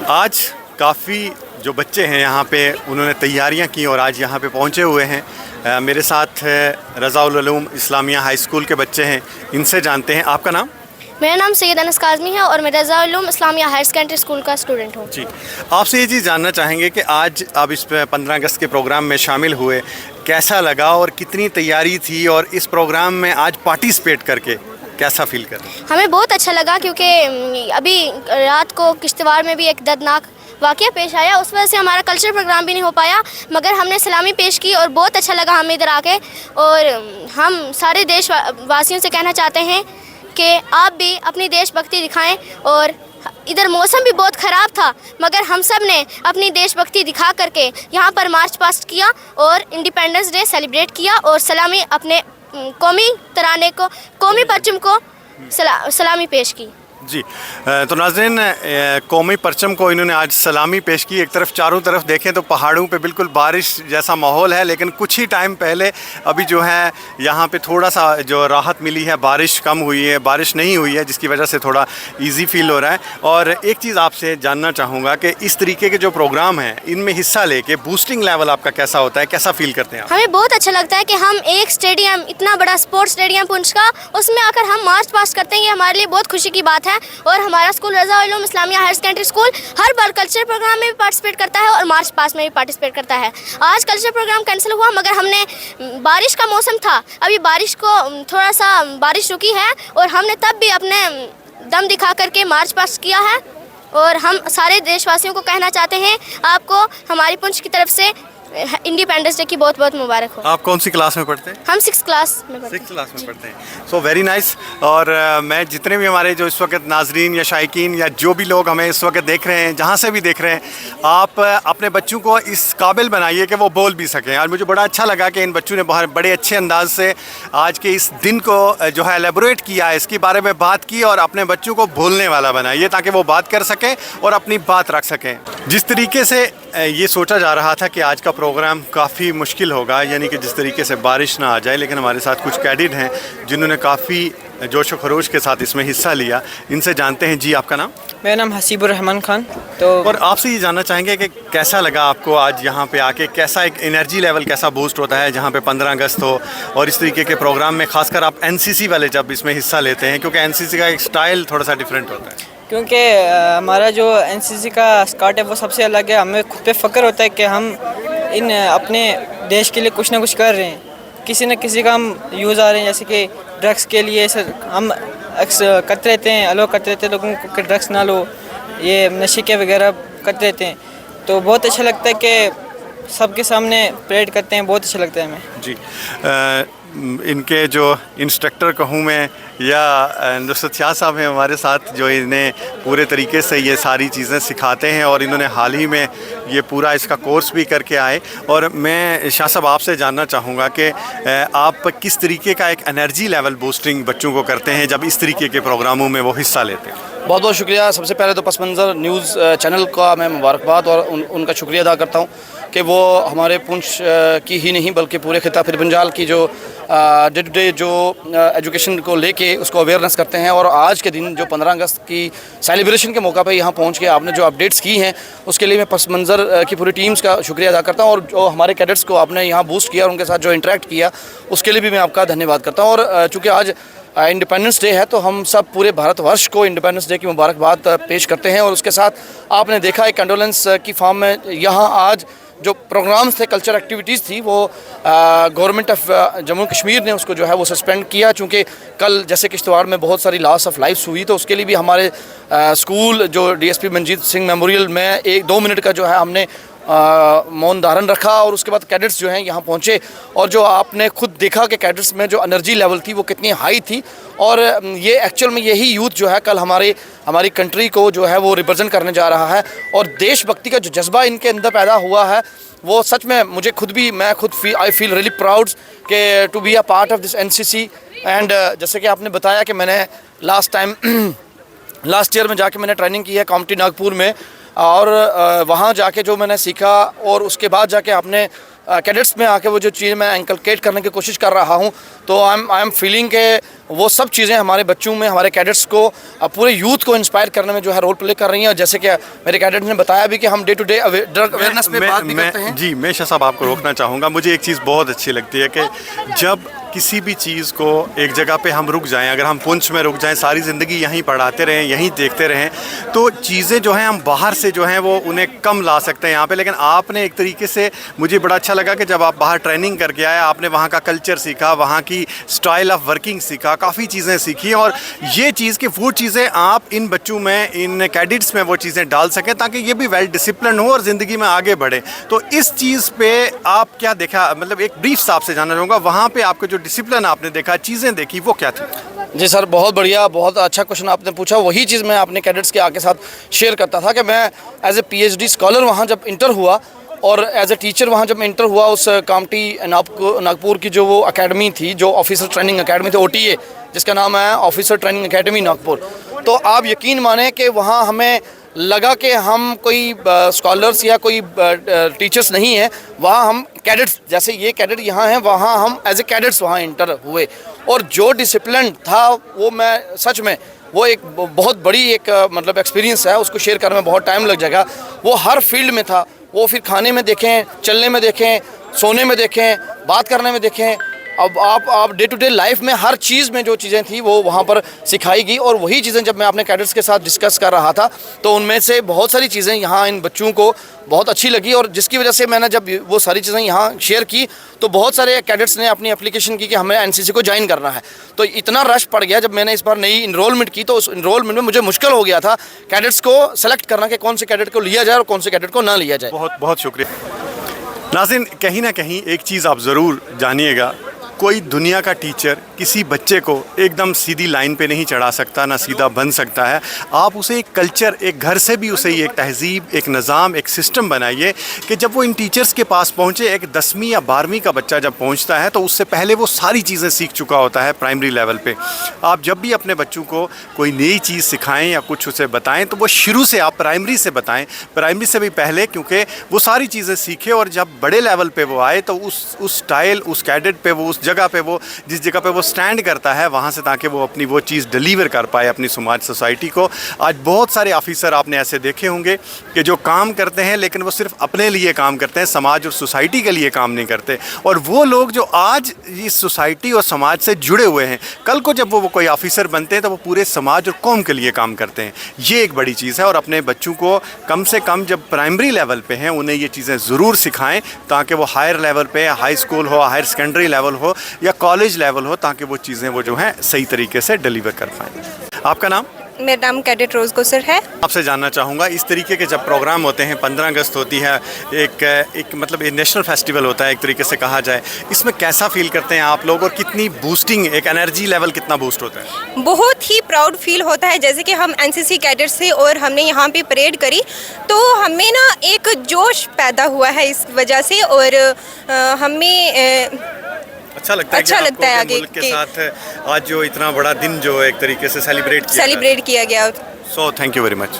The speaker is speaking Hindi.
आज काफ़ी जो बच्चे हैं यहाँ पे उन्होंने तैयारियाँ की और आज यहाँ पे पहुँचे हुए हैं। मेरे साथ रज़ाउल उलूम इस्लामिया हाई स्कूल के बच्चे हैं, इनसे जानते हैं। आपका नाम? मेरा नाम सैयद अनस काज़मी है और मैं Razaul Uloom Islamia higher secondary school का स्टूडेंट हूँ। जी, आपसे ये चीज़ जानना चाहेंगे कि आज आप इस 15 अगस्त के प्रोग्राम में शामिल हुए, कैसा लगा और कितनी तैयारी थी, और इस प्रोग्राम में आज पार्टिसिपेट करके कैसा फील कर रहे हैं? हमें बहुत अच्छा लगा क्योंकि अभी रात को किश्तवाड़ में भी एक दर्दनाक वाक़या पेश आया, उस वजह से हमारा कल्चर प्रोग्राम भी नहीं हो पाया, मगर हमने सलामी पेश की और बहुत अच्छा लगा हमें इधर आके। और हम सारे देशवासियों से कहना चाहते हैं कि आप भी अपनी देशभक्ति दिखाएं। और इधर मौसम भी बहुत ख़राब था, मगर हम सब ने अपनी देशभक्ति दिखा करके यहाँ पर मार्च पास्ट किया और इंडिपेंडेंस डे सेलिब्रेट किया और सलामी अपने कौमी तराने को, कौमी परचम को सलामी पेश की। जी, तो नाज़रीन, कौमी परचम को इन्होंने आज सलामी पेश की। एक तरफ चारों तरफ देखें तो पहाड़ों पे बिल्कुल बारिश जैसा माहौल है, लेकिन कुछ ही टाइम पहले अभी जो है यहाँ पे थोड़ा सा जो राहत मिली है, बारिश कम हुई है, बारिश नहीं हुई है, जिसकी वजह से थोड़ा इजी फील हो रहा है। और एक चीज़ आपसे जानना चाहूँगा कि इस तरीके के जो प्रोग्राम हैं इनमें हिस्सा लेके बूस्टिंग लेवल आपका कैसा होता है, कैसा फील करते हैं आप? हमें बहुत अच्छा लगता है कि हम एक स्टेडियम, इतना बड़ा स्पोर्ट्स स्टेडियम पुंछ का, उसमें आकर हम मार्च पास्ट करते हैं, ये हमारे लिए बहुत खुशी की बात है। और हमारा school Razaul Uloom Islamia higher secondary school हर बार कल्चर प्रोग्राम में भी पार्टिसिपेट करता है और मार्च पास्ट में भी पार्टिसिपेट करता है। आज कल्चर प्रोग्राम कैंसिल हुआ, मगर हमने, बारिश का मौसम था, अभी बारिश को थोड़ा सा बारिश रुकी है और हमने तब भी अपने दम दिखा करके मार्च पास्ट किया है। और हम सारे देशवासियों को कहना चाहते हैं, आपको हमारी पुंछ की तरफ से इंडिपेंडेंस डे की बहुत बहुत मुबारक हो। आप कौन सी क्लास में पढ़ते हैं? हम 6th क्लास में पढ़ते हैं। 6th क्लास में पढ़ते हैं। So very nice. और मैं जितने भी हमारे जो इस वक्त नाजरीन या शायकीन या जो भी लोग हमें इस वक्त देख रहे हैं, जहाँ से भी देख रहे हैं, आप अपने बच्चों को इस काबिल बनाइए कि वो बोल भी सकें। और मुझे बड़ा अच्छा लगा कि इन बच्चों ने बहुत बड़े अच्छे अंदाज से आज के इस दिन को जो है एलेबोरेट किया, इसके बारे में बात की और अपने बच्चों को बोलने वाला बनाइए ताकि वो बात कर सकें और अपनी बात रख सकें। जिस तरीके से ये सोचा जा रहा था कि आज का प्रोग्राम काफ़ी मुश्किल होगा, यानी कि जिस तरीके से बारिश ना आ जाए, लेकिन हमारे साथ कुछ कैडेट हैं जिन्होंने काफ़ी जोश व खरोश के साथ इसमें हिस्सा लिया। इनसे जानते हैं। जी, आपका नाम? मेरा नाम हसीबुर रहमान खान। तो और आपसे ये जानना चाहेंगे कि कैसा लगा आपको आज यहाँ पे आके, कैसा एक एनर्जी लेवल कैसा बूस्ट होता है जहाँ पे 15 अगस्त हो और इस तरीके के प्रोग्राम में, खासकर आप एनसीसी वाले जब इसमें हिस्सा लेते हैं, क्योंकि एनसीसी का एक स्टाइल थोड़ा सा डिफरेंट होता है। क्योंकि हमारा जो एनसीसी का स्कर्ट है वो सबसे अलग है, हमें खुद पे फ़ख्र होता है कि हम इन अपने देश के लिए कुछ ना कुछ कर रहे हैं। किसी न किसी का हम यूज़ आ रहे हैं, जैसे कि ड्रग्स के लिए हम करते रहते हैं, अलो करते रहते हैं लोगों को कि ड्रग्स ना लो, ये नशे के वगैरह करते रहते हैं। तो बहुत अच्छा लगता है कि सबके सामने परेड करते हैं, बहुत अच्छा लगता है हमें। जी, इनके जो इंस्ट्रक्टर कहूँ मैं या नुसरत शाह साहब हैं हमारे साथ, जो इन्हें पूरे तरीके से ये सारी चीज़ें सिखाते हैं और इन्होंने हाल ही में ये पूरा इसका कोर्स भी करके आए। और मैं शाह साहब आपसे जानना चाहूँगा कि आप किस तरीके का एक एनर्जी लेवल बूस्टिंग बच्चों को करते हैं जब इस तरीके के प्रोग्रामों में वो हिस्सा लेते हैं? बहुत बहुत शुक्रिया। सबसे पहले तो पस मंज़र न्यूज़ चैनल का मैं मुबारकबाद और उनका शुक्रिया अदा करता हूँ कि वो हमारे पुंछ की ही नहीं बल्कि पूरे खिता फिर बंजाल की जो डे टू डे जो एजुकेशन को लेके उसको अवेयरनेस करते हैं। और आज के दिन जो 15 अगस्त की सेलिब्रेशन के मौका पे यहाँ पहुँच के आपने जो अपडेट्स की हैं उसके लिए मैं पस मंज़र की पूरी टीम्स का शुक्रिया अदा करता हूँ। और जो हमारे कैडेट्स को आपने यहाँ बूस्ट किया और उनके साथ जो इंटरेक्ट किया उसके लिए भी मैं आपका धन्यवाद करता हूँ। और चूँकि आज इंडिपेंडेंस डे है तो हम सब पूरे भारतवर्ष को इंडिपेंडेंस डे की मुबारकबाद पेश करते हैं। और उसके साथ आपने देखा एक कंडोलेंस की फॉर्म में यहाँ आज जो प्रोग्राम्स थे, कल्चर एक्टिविटीज़ थी, वो गवर्नमेंट ऑफ जम्मू कश्मीर ने उसको जो है वो सस्पेंड किया। चूँकि कल जैसे किश्तवाड़ में बहुत सारी लॉस ऑफ लाइफ्स हुई, तो उसके लिए भी हमारे स्कूल जो डीएसपी मंजीत सिंह मेमोरियल में 1-2 मिनट का जो है हमने मौन धारण रखा। और उसके बाद कैडेट्स जो हैं यहाँ पहुँचे और जो आपने खुद देखा कि कैडेट्स में जो एनर्जी लेवल थी वो कितनी हाई थी। और ये एक्चुअल में यही यूथ जो है कल हमारी कंट्री को जो है वो रिप्रेजेंट करने जा रहा है। और देशभक्ति का जो जज्बा इनके अंदर पैदा हुआ है वो सच में मुझे खुद भी, मैं खुद आई फील रियली प्राउड कि to be a part of this NCC. And जैसे कि आपने बताया कि मैंने लास्ट ईयर में जाके मैंने ट्रेनिंग की है कॉम्टी नागपुर में, और वहाँ जाके जो मैंने सीखा और उसके बाद जाके आपने कैडेट्स में आके वो जो चीज़ मैं इंकलकेट करने की कोशिश कर रहा हूँ, तो आई एम फीलिंग के वो सब चीज़ें हमारे बच्चों में, हमारे कैडेट्स को, पूरे यूथ को इंस्पायर करने में जो है रोल प्ले कर रही हैं। और जैसे कि मेरे कैडेट ने बताया भी कि हम day to day drug awareness पे बात भी करते हैं। जी, मैं शाह साहब आपको रोकना चाहूँगा। मुझे एक चीज़ बहुत अच्छी लगती है कि जब किसी भी चीज़ को एक जगह पे हम रुक जाएं, अगर हम पुंछ में रुक जाएं, सारी ज़िंदगी यहीं पढ़ाते रहें, यहीं देखते रहें, तो चीज़ें जो हैं हम बाहर से जो हैं वो उन्हें कम ला सकते हैं यहाँ पे। लेकिन आपने एक तरीके से, मुझे बड़ा अच्छा लगा कि जब आप बाहर ट्रेनिंग करके आए, आपने वहाँ का कल्चर सीखा, वहाँ की स्टाइल ऑफ वर्किंग सीखा, काफ़ी चीज़ें सीखी, और ये चीज़ कि वो चीज़ें आप इन बच्चों में, इन कैडेट्स में वो चीज़ें डाल सकें ताकि ये भी वेल डिसिप्लिन हो और ज़िंदगी में आगे बढ़े। तो इस चीज़ पर आप क्या देखा, मतलब एक ब्रीफ सा आपसे जानना चाहूँगा, वहाँ पर आपको जो डिसिप्लिन आपने देखा, चीज़ें देखी, वो क्या थी? जी सर, बहुत बढ़िया, बहुत अच्छा क्वेश्चन आपने पूछा। वही चीज़ मैं अपने कैडेट्स के आके साथ शेयर करता था कि मैं एज ए PhD स्कॉलर वहाँ जब इंटर हुआ और एज ए टीचर वहाँ जब इंटर हुआ, उस कामटी नागपुर की जो वो अकेडमी थी, जो ऑफिसर ट्रेनिंग अकेडमी थी, OTA, जिसका नाम है ऑफिसर ट्रेनिंग अकेडमी नागपुर, तो आप यकीन माने कि वहाँ हमें लगा कि हम कोई स्कॉलर्स या कोई टीचर्स नहीं है, वहाँ हम कैडेट्स, जैसे ये कैडेट यहाँ हैं, वहाँ हम एज ए कैडेट्स वहाँ इंटर हुए। और जो डिसिप्लिन था वो, मैं सच में, वो एक बहुत बड़ी एक मतलब एक्सपीरियंस है, उसको शेयर करने में बहुत टाइम लग जाएगा। वो हर फील्ड में था, वो फिर खाने में देखें, चलने में देखें, सोने में देखें, बात करने में देखें, अब आप डे टू डे लाइफ में हर चीज़ में जो चीज़ें थी वो वहाँ पर सिखाई गई। और वही चीज़ें जब मैं अपने कैडेट्स के साथ डिस्कस कर रहा था, तो उनमें से बहुत सारी चीज़ें यहाँ इन बच्चों को बहुत अच्छी लगी, और जिसकी वजह से मैंने जब वो सारी चीज़ें यहाँ शेयर की, तो बहुत सारे कैडेट्स ने अपनी एप्लीकेशन की कि हमें NCC को ज्वाइन करना है। तो इतना रश पड़ गया जब मैंने इस बार नई इनरोलमेंट की, तो उस इनरोलमेंट में मुझे मुश्किल हो गया था कैडेट्स को सेलेक्ट करना कि कौन से कैडेट को लिया जाए और कौन से कैडेट को ना लिया जाए। बहुत बहुत शुक्रिया नाज़रीन। कहीं ना कहीं एक चीज़ आप ज़रूर जानिएगा, कोई दुनिया का टीचर किसी बच्चे को एकदम सीधी लाइन पे नहीं चढ़ा सकता, ना सीधा बन सकता है। आप उसे एक कल्चर, एक घर से भी उसे एक तहज़ीब, एक निज़ाम, एक सिस्टम बनाइए कि जब वो इन टीचर्स के पास पहुँचे, एक 10वीं या 12वीं का बच्चा जब पहुँचता है तो उससे पहले वो सारी चीज़ें सीख चुका होता है प्राइमरी लेवल पे। आप जब भी अपने बच्चों को कोई नई चीज़ सिखाएँ या कुछ उसे बताएँ, तो वो शुरू से आप प्राइमरी से बताएँ, प्राइमरी से भी पहले, क्योंकि वो सारी चीज़ें सीखे और जब बड़े लेवल पर वो आए तो उस स्टाइल, उस कैडेट पे, वो उस जगह पे, वो जिस जगह पे वो स्टैंड करता है वहाँ से, ताकि वो अपनी वो चीज़ डिलीवर कर पाए अपनी समाज, सोसाइटी को। आज बहुत सारे ऑफिसर आपने ऐसे देखे होंगे कि जो काम करते हैं लेकिन वो सिर्फ अपने लिए काम करते हैं, समाज और सोसाइटी के लिए काम नहीं करते। और वो लोग जो आज इस सोसाइटी और समाज से जुड़े हुए हैं, कल को जब वो कोई ऑफिसर बनते हैं तो वो पूरे समाज और कौम के लिए काम करते हैं। ये एक बड़ी चीज़ है। और अपने बच्चों को कम से कम जब प्राइमरी लेवल पे हैं उन्हें ये चीज़ें ज़रूर सिखाएं, ताकि वो हायर लेवल पे, हाई स्कूल हो, हायर सेकेंडरी लेवल हो या कॉलेज लेवल हो, ताकि वो चीज़ें वो जो हैं सही तरीके से डिलीवर कर पाएँ। आपका नाम? मेरा नाम कैडेट रोज़ गुसर है। आपसे जानना चाहूँगा, इस तरीके के जब प्रोग्राम होते हैं, 15 अगस्त होती है, एक मतलब एक नेशनल फेस्टिवल होता है एक तरीके से कहा जाए, इसमें कैसा फील करते हैं आप लोग और कितनी बूस्टिंग, एक एनर्जी लेवल कितना बूस्ट होता है? बहुत ही प्राउड फील होता है। जैसे कि हम NCC कैडेट्स थे और हमने यहाँ पे परेड करी, तो हमें ना एक जोश पैदा हुआ है इस वजह से, और हमें अच्छा लगता है आगे मुल्क के साथ आज जो इतना बड़ा दिन जो एक तरीके से सेलिब्रेट किया गया। So thank you very much.